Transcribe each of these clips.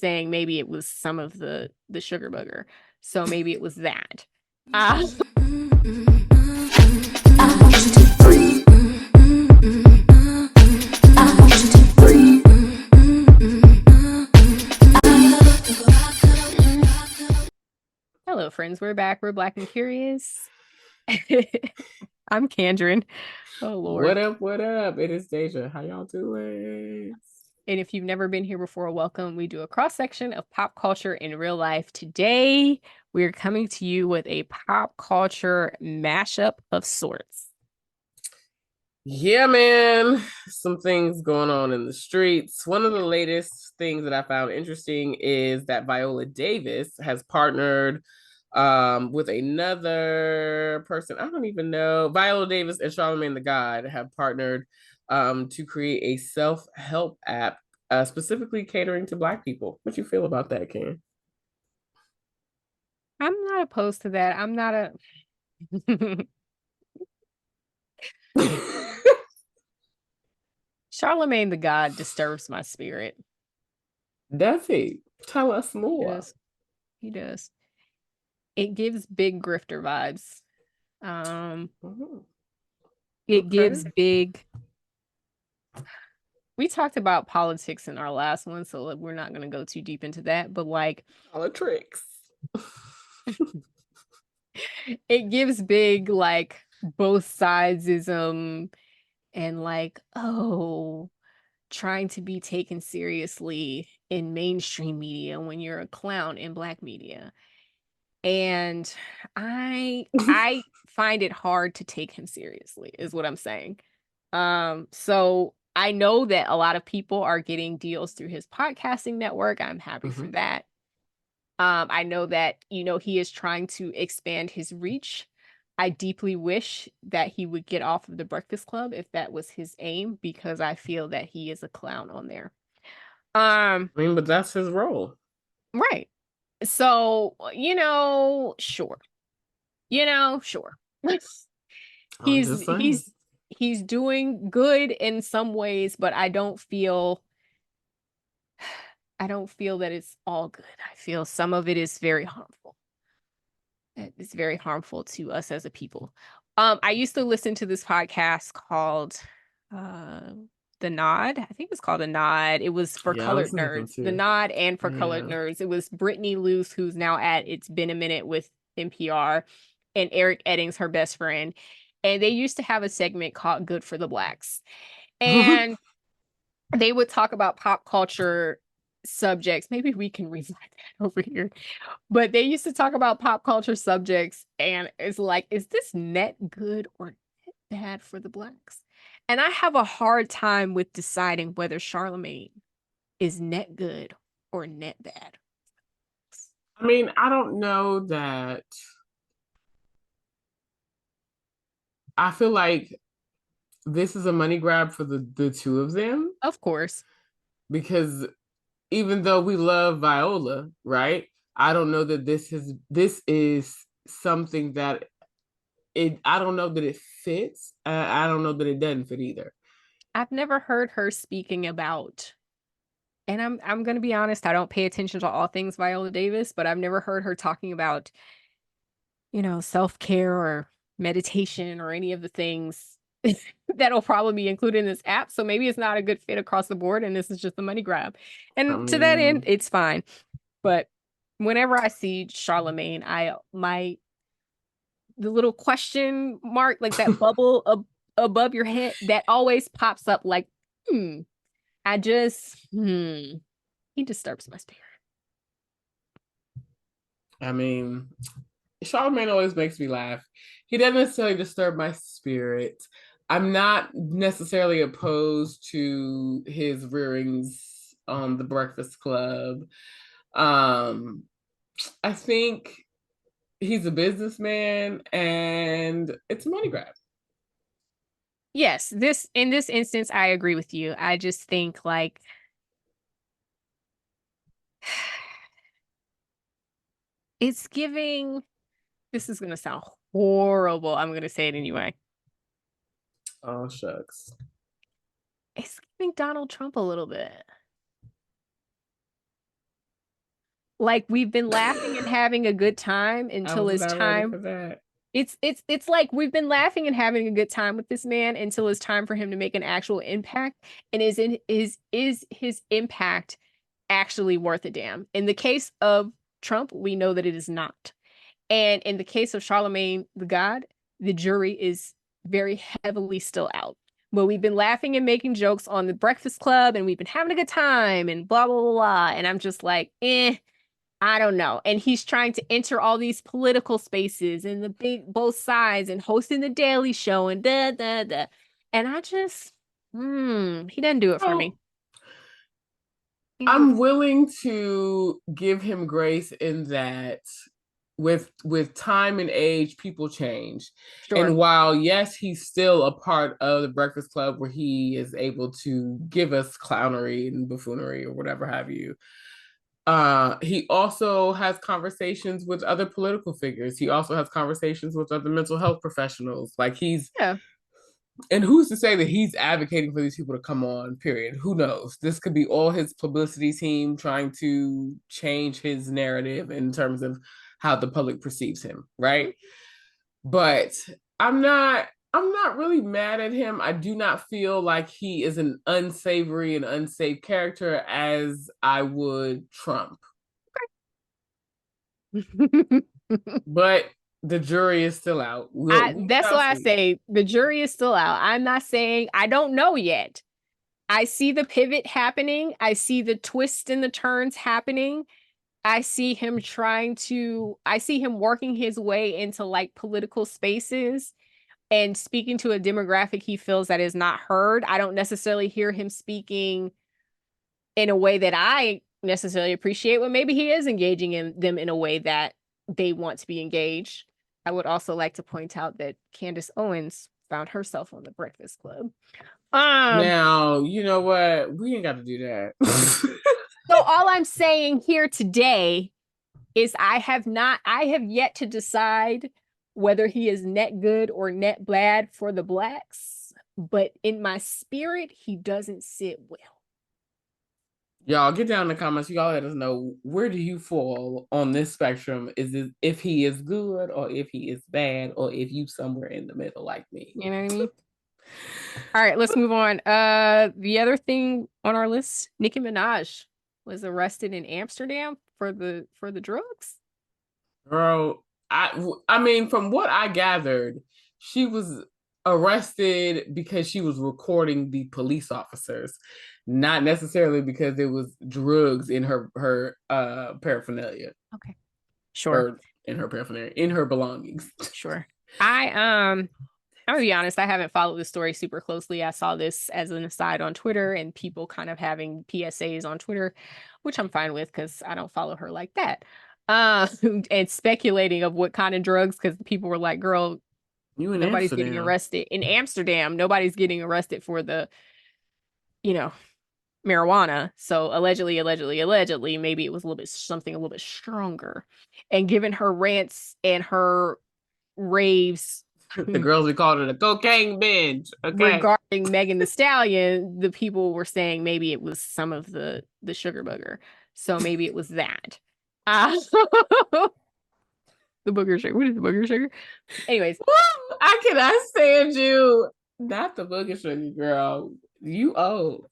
saying maybe it was some of the sugar booger. So maybe it was that. Uh, Hello, friends. We're back. We're Black and Curious. I'm Kandrin. Oh, What Lord. up? What up? It is Deja. How y'all doing? And if you've never been here before, welcome. We do a cross section of pop culture in real life. Today, we're coming to you with a pop culture mashup of sorts. Yeah, man. Some things going on in the streets. One of the latest things that I found interesting is that Viola Davis has partnered with another person. I don't even know. Viola Davis and Charlamagne the God have partnered to create a self-help app specifically catering to Black people. What you feel about that, Ken? I'm not opposed to that. I'm not a. Charlemagne the God disturbs my spirit. Does he? Tell us He more. does. He does. It gives big grifter vibes. Um, Mhm. it gives Okay. big. We talked about politics in our last one, so we're not going to go too deep into that. But like, Politics. it gives big like both sidesism and like, oh, trying to be taken seriously in mainstream media when you're a clown in Black media. And I find it hard to take him seriously, is what I'm saying. So I know that a lot of people are getting deals through his podcasting network. I'm happy for Mhm. that. I know that, he is trying to expand his reach. I deeply wish that he would get off of the Breakfast Club if that was his aim, because I feel that he is a clown on there. Um, I mean, but that's his role. right. So, sure. Sure. I'm He's just saying. he's he's doing good in some ways, but I don't feel that it's all good. I feel some of it is very harmful. It's very harmful to us as a people. I used to listen to this podcast called uh The Nod. I think it's called The Nod. It was for Yeah, I colored listen to them nerds. The too. Nod and for colored Yeah. nerds. It was Brittany Luce, who's now at It's Been a Minute with NPR, and Eric Eddings, her best friend. And they used to have a segment called Good for the Blacks. And they would talk about pop culture subjects. Maybe we can revive that over here. But they used to talk about pop culture subjects, and it's like, is this net good or net bad for the blacks? And I have a hard time with deciding whether Charlemagne is net good or net bad. I mean, I don't know that. I feel like this is a money grab for the two of them Of course. because even though we love Viola, right? I don't know that this is something that I don't know that it fits. I don't know that it doesn't fit either. I've never heard her speaking about, and I'm gonna be honest, I don't pay attention to all things Viola Davis, but I've never heard her talking about, self-care or meditation or any of the things that'll probably be included in this app. So maybe it's not a good fit across the board and this is just a money grab. I And to that end, mean, it's fine. But whenever I see Charlemagne, the little question mark, like that bubble above your head, that always pops up like, hmm, he disturbs my spirit. I mean, Charlamagne always makes me laugh. He doesn't necessarily disturb my spirit. I'm not necessarily opposed to his rearings on the Breakfast Club. Um, I think he's a businessman and it's a money grab. Yes, this in this instance, I agree with you. I just think like it's giving, this is going to sound horrible. I'm going to say it anyway. Oh, shucks. It's giving Donald Trump a little bit. Like we've been laughing and having a good time I until was it's not ready for time. that. It's like we've been laughing and having a good time with this man until it's time for him to make an actual impact. And is his impact actually worth a damn? In the case of Trump, we know that it is not. And in the case of Charlamagne the God, the jury is very heavily still out. But we've been laughing and making jokes on the Breakfast Club and we've been having a good time and blah blah blah blah. And I'm just like, I don't know. And he's trying to enter all these political spaces and the big both sides and hosting the Daily Show and da da da. And I just, he doesn't do it for me. Oh, He doesn't do it I'm for me. willing to give him grace in that with time and age, people change. Sure. And while yes, he's still a part of the Breakfast Club where he is able to give us clownery and buffoonery or whatever have you, he also has conversations with other political figures. He also has conversations with other mental health professionals. Like he's Yeah. and who's to say that he's advocating for these people to come on, period? Who knows? This could be all his publicity team trying to change his narrative in terms of how the public perceives him, right? But I'm not really mad at him. I do not feel like he is an unsavory and unsafe character as I would Trump. But the jury is still out. We That's shall why I see. say the jury is still out. I'm not saying I don't know yet. I see the pivot happening. I see the twists and the turns happening. I see him working his way into like political spaces and speaking to a demographic he feels that is not heard. I don't necessarily hear him speaking in a way that I necessarily appreciate, but maybe he is engaging in them in a way that they want to be engaged. I would also like to point out that Candace Owens found herself on the Breakfast Club. Um, Now, you know what? We ain't got to do that. so all I'm saying here today is I have yet to decide whether he is net good or net bad for the blacks, but in my spirit, he doesn't sit well. Y'all get down in the comments. Y'all let us know, where do you fall on this spectrum? Is it if he is good or if he is bad or if you somewhere in the middle like me? You know what I mean? All right, let's move on. The other thing on our list, Nicki Minaj was arrested in Amsterdam for the drugs. Girl, I mean, from what I gathered, she was arrested because she was recording the police officers, not necessarily because there was drugs in her paraphernalia Okay. Sure. or in her paraphernalia, in her belongings. Sure. I I'm gonna be honest, I haven't followed the story super closely. I saw this as an aside on Twitter and people kind of having PSAs on Twitter, which I'm fine with because I don't follow her like that. Uh, and speculating of what kind of drugs, because people were like, girl, You in nobody's getting Amsterdam. arrested. In Amsterdam, nobody's getting arrested for the, you know, marijuana. So allegedly, maybe it was a little bit something a little bit stronger. And given her rants and her raves The girls we called it a cocaine binge. Okay. regarding Megan the Stallion, the people were saying maybe it was some of the sugar booger. So maybe it was that. Uh, the booger sugar. What is the booger sugar? Anyways, I cannot stand you. Not the booger sugar girl. You old.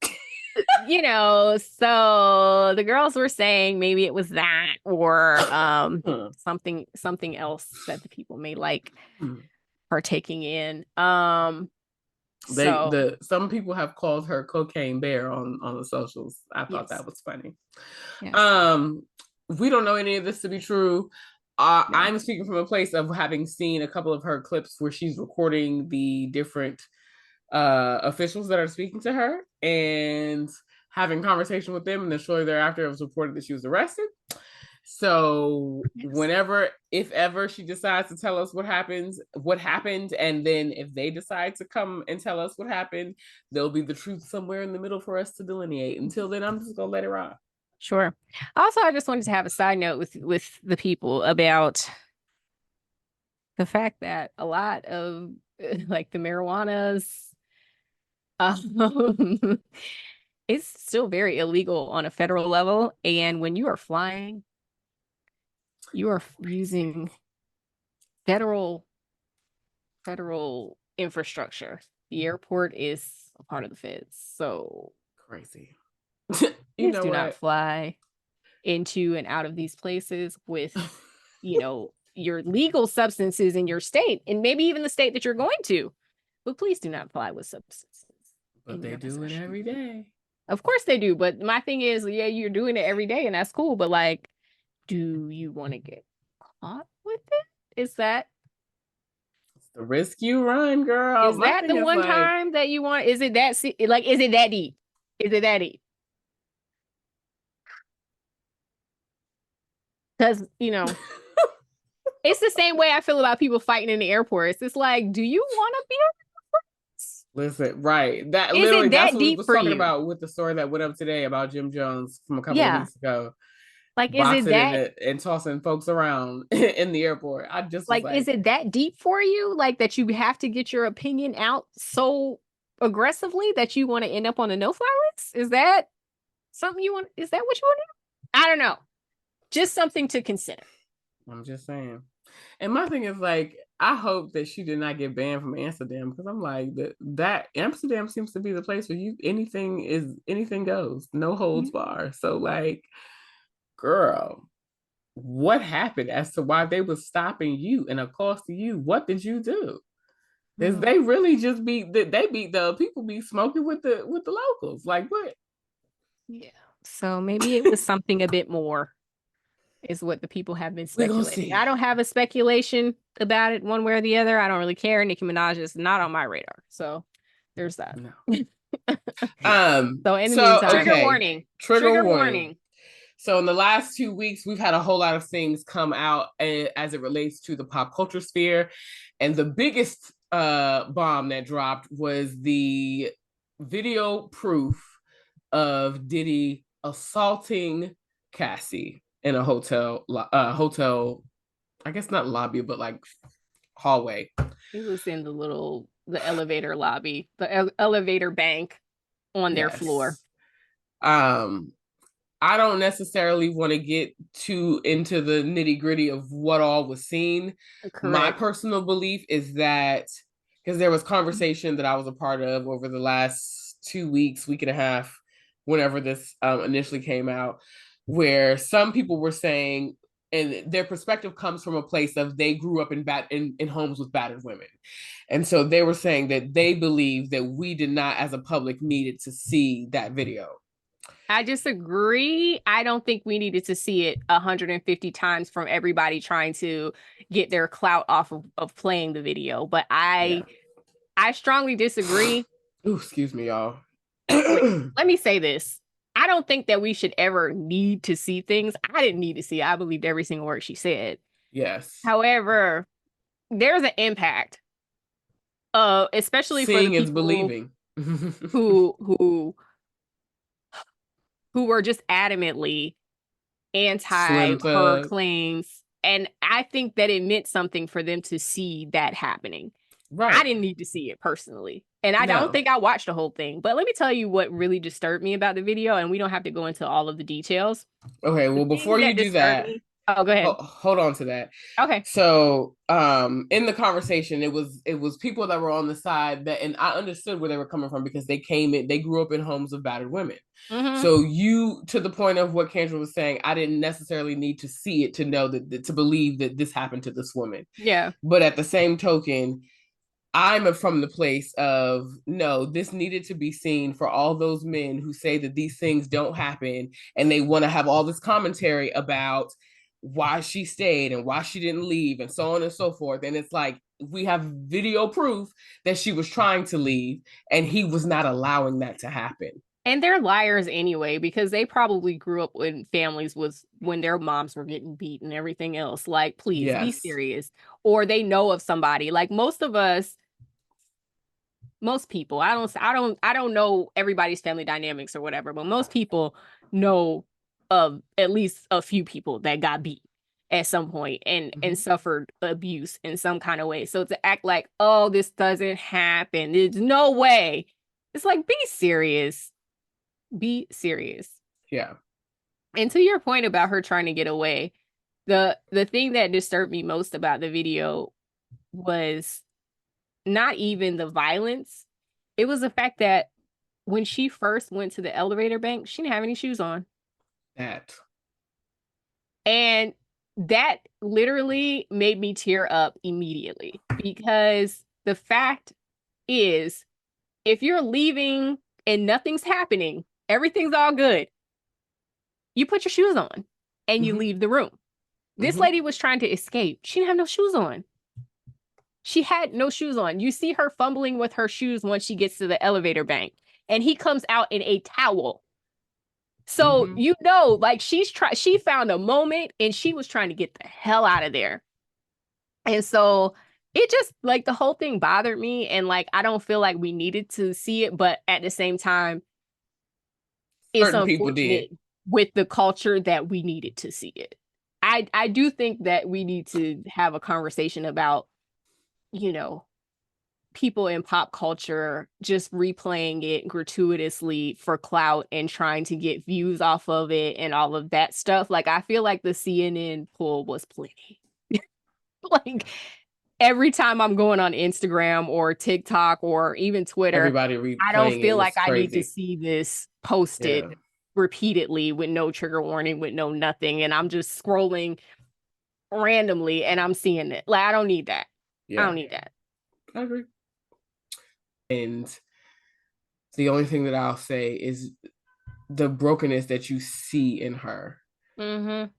so the girls were saying maybe it was that or something else that the people may like partaking in. So Some people have called her cocaine bear on the socials. I thought yes. that was funny. Yes. Um, we don't know any of this to be true. No. I'm speaking from a place of having seen a couple of her clips where she's recording the different officials that are speaking to her and having conversation with them, and then shortly thereafter it was reported that she was arrested. So Yes. whenever, if ever she decides to tell us what happened, and then if they decide to come and tell us what happened, there'll be the truth somewhere in the middle for us to delineate. Until then, I'm just gonna let it ride. Sure. Also, I just wanted to have a side note with the people about the fact that a lot of like the marijuanas um it's still very illegal on a federal level. And when you are flying You are using federal infrastructure. The airport is a part of the feds. So Crazy. You please know do not what? fly into and out of these places with, your legal substances in your state and maybe even the state that you're going to. But please do not fly with substances But in they your do it possession. every day. Of course they do, but my thing is, yeah, you're doing it every day and that's cool, but like, do you want to get caught with it? It's the risk you run, girl. Is My that thing the is one like, time that you want? Is it that like? Is it that deep? Is it that deep? Because it's the same way I feel about people fighting in the airports. It's like, do you want to be on this? listen, right. That Is literally, it that's that what we deep was for talking you? about with the story that went up today about Jim Jones from a couple of Yeah. weeks ago. Like, is it Boxing that and tossing folks around in the airport. I just was like is like, it that deep for you? Like that you have to get your opinion out so aggressively that you want to end up on a no-fly list? Is that something you want? Is that what you want to do? I don't know. Just something to consider. I'm just saying. And my thing is like, I hope that she did not get banned from Amsterdam because I'm like that Amsterdam seems to be the place where you anything goes, no holds bar. So like, girl, what happened as to why they were stopping you and accosting you? What did you do? Is Mm. they really just beat the people be smoking with the locals? Like what? Yeah. So maybe it was something a bit more, is what the people have been We gonna speculating. see. I don't have a speculation about it one way or the other. I don't really care. Nicki Minaj is not on my radar. So there's that. No. So in the So meantime, trigger okay. warning. Trigger Trigger warning. warning. So in the last 2 weeks, we've had a whole lot of things come out as it relates to the pop culture sphere, and the biggest bomb that dropped was the video proof of Diddy assaulting Cassie in a hotel. I guess not lobby, but like hallway. It was in the elevator lobby, the elevator bank on their floor. Yes. Um, I don't necessarily want to get too into the nitty gritty of what all was seen. My Correct. personal belief is that because there was conversation that I was a part of over the last 2 weeks, week and a half, whenever this initially came out, where some people were saying, and their perspective comes from a place of they grew up in homes with battered women. And so they were saying that they believe that we did not, as a public, needed to see that video. I disagree. I don't think we needed to see it 150 times from everybody trying to get their clout off of playing the video. But Yeah. I strongly disagree. Ooh, excuse me, y'all. Let me say this. I don't think that we should ever need to see things. I didn't need to see it. I believed every single word she said. Yes. However, there's an impact, especially for the Seeing is people believing. who who who were just adamantly anti Slim her Thug. claims. And I think that it meant something for them to see that happening. I Right. didn't need to see it personally. And I don't No. think I watched the whole thing. But let me tell you what really disturbed me about the video. And we don't have to go into all of the details. Okay, The well, things before you that do disturbed that, me. Oh, go ahead. hold on to that. Okay. So, in the conversation, it was people that were on the side that, and I understood where they were coming from because they grew up in homes of battered women. Mm-hmm. So you, to the point of what Kendra was saying, I didn't necessarily need to see it to know that to believe that this happened to this woman. Yeah. But at the same token, I'm from the place of no, this needed to be seen for all those men who say that these things don't happen and they want to have all this commentary about why she stayed and why she didn't leave and so on and so forth. And it's like we have video proof that she was trying to leave and he was not allowing that to happen. And they're liars anyway, because they probably grew up in families with when their moms were getting beat and everything else. Like, please be Yes. serious. Or they know of somebody. Like most of us, most people, I don't know everybody's family dynamics or whatever, but most people know of at least a few people that got beat at some point and suffered abuse in some kind of way. So to act like, oh, this doesn't happen, there's no way. It's like, be serious. Be serious. Yeah. And to your point about her trying to get away, The thing that disturbed me most about the video was not even the violence. It was the fact that when she first went to the elevator bank, she didn't have any shoes on. That. And that literally made me tear up immediately because the fact is, if you're leaving and nothing's happening, everything's all good, you put your shoes on and you Mm-hmm. leave the room. This lady was trying to escape. She didn't have no shoes on. She had no shoes on. You see her fumbling with her shoes once she gets to the elevator bank, and he comes out in a towel. So Mm-hmm. you know, like she found a moment and she was trying to get the hell out of there. And so it just like the whole thing bothered me. And like I don't feel like we needed to see it, but at the same time, it's Certain people did. unfortunate with the culture that we needed to see it. I do think that we need to have a conversation about, you know, people in pop culture just replaying it gratuitously for clout and trying to get views off of it and all of that stuff. Like I feel like the CNN pull was plenty. Like every time I'm going on Instagram or TikTok or even Twitter, Everybody I don't replaying it feel like was I need to crazy. see this Yeah. posted repeatedly with no trigger warning, with no nothing. And I'm just scrolling randomly and I'm seeing it. Like, I don't need that. I Yeah. don't need that. I agree. And the only thing that I'll say is the brokenness that you see in her. Mm-hmm.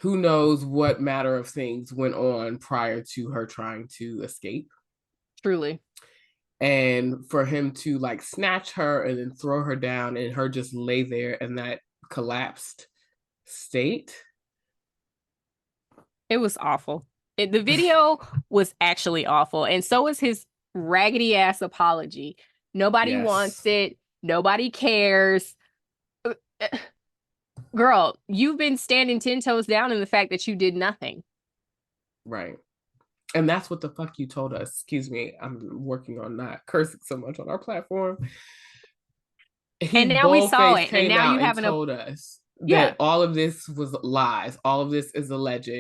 Who knows what matter of things went on prior to her trying to escape? Truly. And for him to like snatch her and then throw her down and her just lay there in that collapsed state. It was awful. The video was actually awful. And so is his raggedy ass apology. Nobody wants Yes. it. Nobody cares. Uh, uh, Girl, you've been standing 10 toes down in the fact that you did nothing. Right. And that's what the fuck you told us. Excuse me. I'm working on not cursing so much on our platform. He And now we saw bold-faced it. And came now you out and having a, told us yeah. that all of this was lies. All of this is alleged.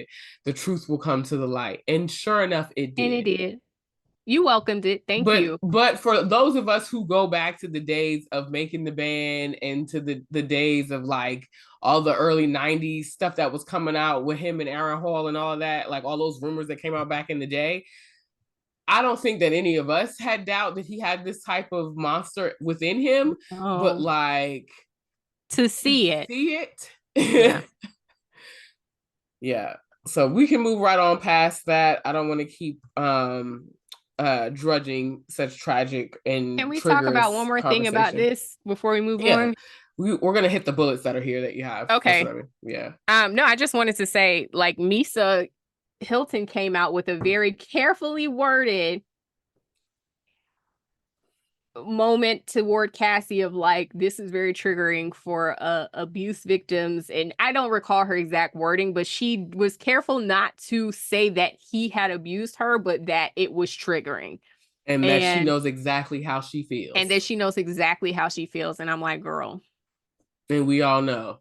The truth will come to the light. And sure enough, it And it did. did. You welcomed it. Thank But you. but for those of us who go back to the days of making the band and to the days of like all the early 90s stuff that was coming out with him and Aaron Hall and all of that, like all those rumors that came out back in the day, I don't think that any of us had doubt that he had this type of monster within him, but Oh, like to to see it. see Yeah. it. Yeah. So we can move right on past that. I don't want to keep drudging such tragic Can and we talk about one triggerous more thing about conversation. this before we move Yeah. on? We're gonna hit the bullets that are here that you have. That's what Okay. I mean. Yeah. No, I just wanted to say, like, Misa Hilton came out with a very carefully worded moment toward Cassie of like, this is very triggering for abuse victims. And I don't recall her exact wording, but she was careful not to say that he had abused her, but that it was triggering. And that she And knows exactly how she and feels. that she knows exactly how she feels. And I'm like, girl, And we all know.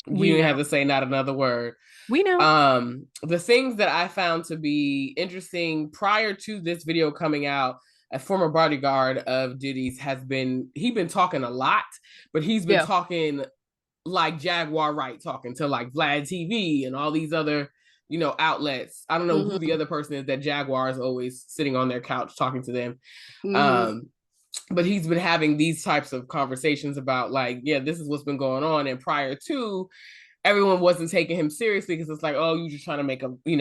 we You didn't know. have to say not another word. We know. The things that I found to be interesting prior to this video coming out, a former bodyguard of Diddy's he's been talking a lot, but he's been Yeah. talking like Jaguar Wright talking to like Vlad TV and all these other, outlets. I don't know who the Mm-hmm. other person is that Jaguar is always sitting on their couch talking to them. Mm-hmm. Um, but he's been having these types of conversations about like, yeah, this is what's been going on. And prior to, everyone wasn't taking him seriously because it's like, oh, you just trying to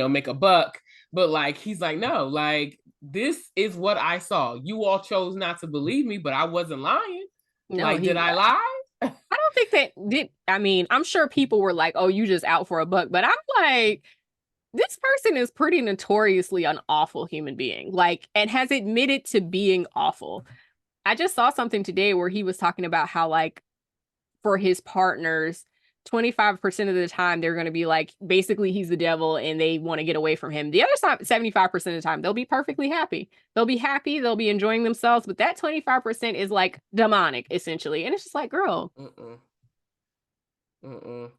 make a buck. But like, he's like, no, like this is what I saw. You all chose not to believe me, but I wasn't lying. No, Like, did he I lie? I don't think that did. I mean, I'm sure people were like, "Oh, you just out for a buck," but I'm like, this person is pretty notoriously an awful human being, like, and has admitted to being awful. I just saw something today where he was talking about how, like, for his partners, 25% of the time they're going to be like, basically, he's the devil and they want to get away from him. The other side, 75% of the time, they'll be perfectly happy. They'll be happy, they'll be enjoying themselves, but that 25% is like demonic, essentially. And it's just like, girl, Mm-mm. Mm-mm.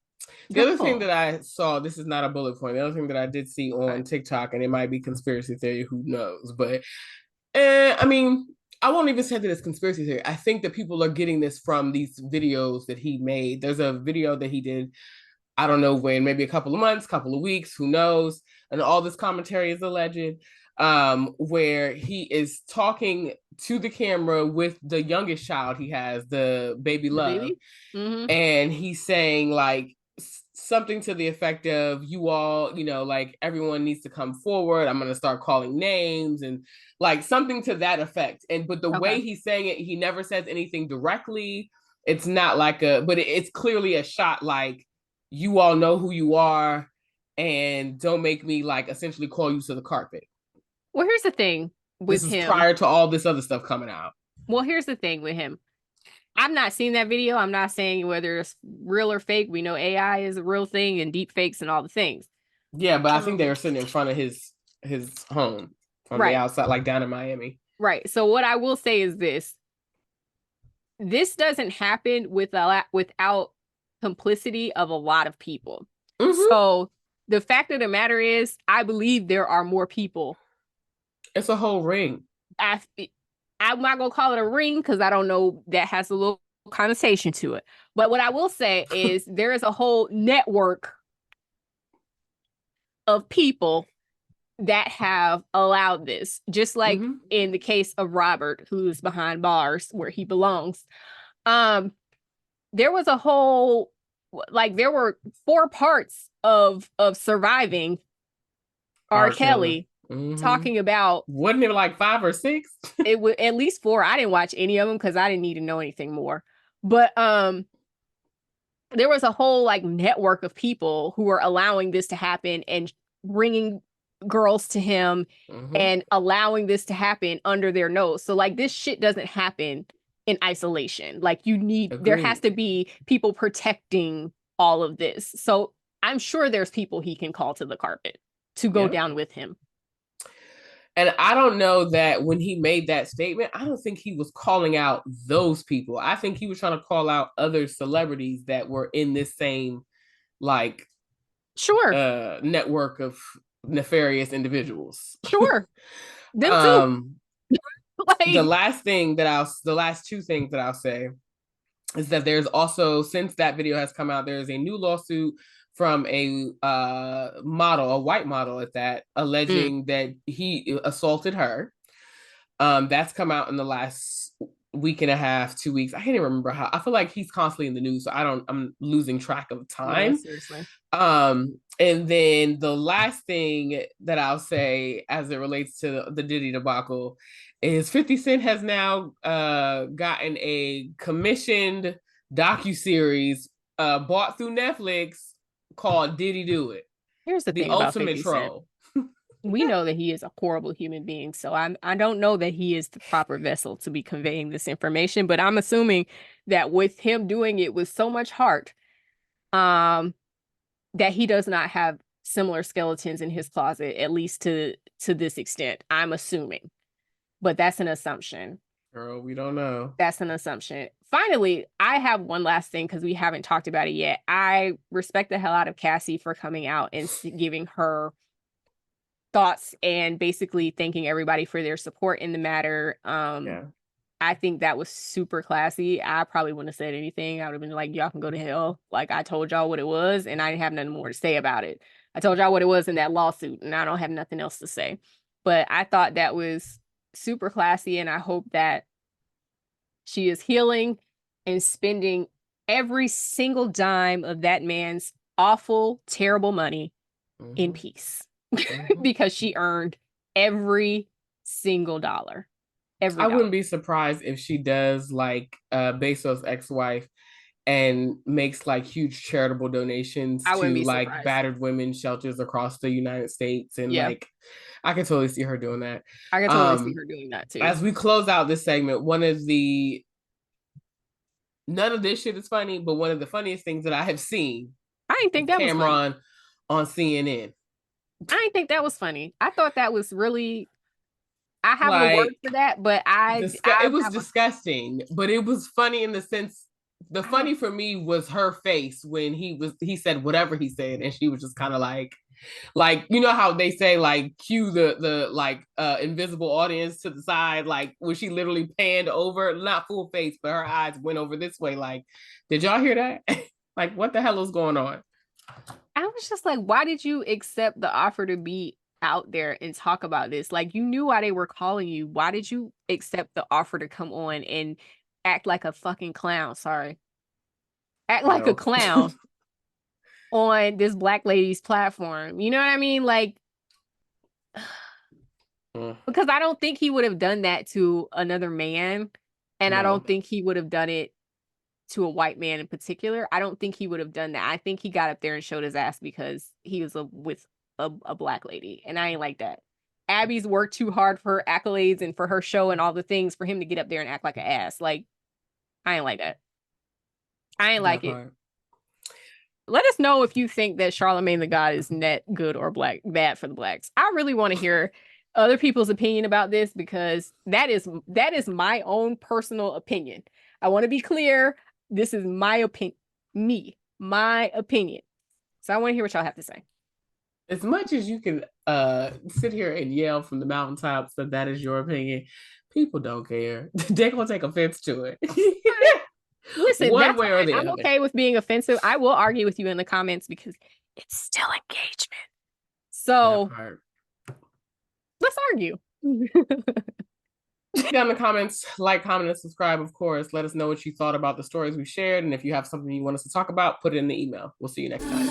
The other thing Go. that I saw, this is not a bullet point. The other thing that I did see on Right. TikTok, and it might be conspiracy theory, who knows? But I mean, I won't even say that it's conspiracy theory. I think that people are getting this from these videos that he made. There's a video that he did, I don't know when, maybe a couple of months, couple of weeks, who knows? And all this commentary is alleged, where he is talking to the camera with the youngest child he has, the baby The love, baby. Mm-hmm. and he's saying like something to the effect of, you all, like everyone needs to come forward, I'm going to start calling names, and like something to that effect. And but the Okay. way he's saying it, he never says anything directly. It's not like but it's clearly a shot, like, you all know who you are, and don't make me like essentially call you to the carpet. Well, here's the thing This with is him. prior to all this other stuff coming out. Well, here's the thing with him. I've not seen that video. I'm not saying whether it's real or fake. We know AI is a real thing and deep fakes and all the things. Yeah, but I think they Um, were sitting in front of his home on the right, outside, like down in Miami. right. So what I will say is this: this doesn't happen without complicity of a lot of people. Mm-hmm. So the fact of the matter is, I believe there are more people. It's a whole ring. I, I'm not gonna call it a ring because I don't know, that has a little connotation to it. But what I will say is there is a whole network of people that have allowed this, just like Mm-hmm. in the case of Robert, who's behind bars where he belongs. Um, there was a whole, like, there were 4 parts of surviving R. R. Kelly. Kelly, Mm-hmm. talking about Wasn't it like 5 or 6? it was at least 4. I didn't watch any of them because I didn't need to know anything more. But there was a whole like network of people who were allowing this to happen and bringing girls to him Mm-hmm. and allowing this to happen under their nose. So like this shit doesn't happen in isolation. Like there has Agreed. to be people protecting all of this. So I'm sure there's people he can call to the carpet to go Yep. down with him. And I don't know that when he made that statement, I don't think he was calling out those people. I think he was trying to call out other celebrities that were in this same like Sure, network of nefarious individuals. sure. Them too. um Like, the last 2 things that I'll say is that there's also, since that video has come out, there's a new lawsuit from a model, a white model at that, mm, alleging that he assaulted her. That's come out in the last week and a half, 2 weeks. I can't even remember how. I feel like he's constantly in the news, so I'm losing track of yeah, time. seriously. And then the last thing that I'll say as it relates to the Diddy debacle is 50 Cent has now gotten a commissioned docuseries bought through Netflix called Diddy Do It, Here's the the thing about ultimate 50 Cent. troll. We know that he is a horrible human being, so I don't know that he is the proper vessel to be conveying this information, but I'm assuming that with him doing it with so much heart, um, that he does not have similar skeletons in his closet, at least to this extent. I'm assuming, but that's an assumption. Girl, we don't know. That's an assumption. Finally, I have one last thing because we haven't talked about it yet. I respect the hell out of Cassie for coming out and giving her thoughts and basically thanking everybody for their support in the matter. Yeah. I think that was super classy. I probably wouldn't have said anything. I would have been like, y'all can go to hell. Like, I told y'all what it was, and I didn't have nothing more to say about it. I told y'all what it was in that lawsuit, and I don't have nothing else to say. But I thought that was super classy, and I hope that she is healing and spending every single dime of that man's awful, terrible money in Mm-hmm. peace Mm-hmm. because she earned every single dollar, every I dollar. wouldn't be surprised if she does like Bezos' ex-wife and makes like huge charitable donations I wouldn't to be like surprised. battered women's shelters across the United States. And Yeah, like I could totally see her doing that. I could totally see Um her doing that too. as we close out this segment, one of the none of this shit is funny, but one of the funniest things that I have seen I didn't is think that was funny. Cameron on CNN. I didn't think that was funny. I thought that was really. I have a word Like for that, but I it was have a. disgusting, but it was funny in the sense the funny for me was her face when he said whatever he said, and she was just kind of like you know how they say like cue the like invisible audience to the side, like when she literally panned over, not full face, but her eyes went over this way. Like, did y'all hear that? Like, what the hell is going on? I was just like, why did you accept the offer to be out there and talk about this? Like, you knew why they were calling you. Why did you accept the offer to come on and act like a fucking clown? Sorry. Act like a clown on this black lady's platform. You know what I mean? Like, because I don't think he would have done that to another man. And I don't think he would have done it to a white man in particular. I don't think he would have done that. I think he got up there and showed his ass because he was with a black lady. And I ain't like that. Abby's worked too hard for her accolades and for her show and all the things for him to get up there and act like an ass. Like, I ain't like that. I ain't like it. Let us know if you think that Charlamagne the God is net good or bad for the blacks. I really want to hear other people's opinion about this because that is my own personal opinion. I want to be clear. This is my opinion. My opinion. So I want to hear what y'all have to say. As much as you can sit here and yell from the mountaintops that is your opinion, people don't care. They're gonna take offense to it. Listen, one way or the other. I'm okay with being offensive. I will argue with you in the comments because it's still engagement. So let's argue. Down in the comments, like, comment, and subscribe, of course. Let us know what you thought about the stories we shared. And if you have something you want us to talk about, put it in the email. We'll see you next time.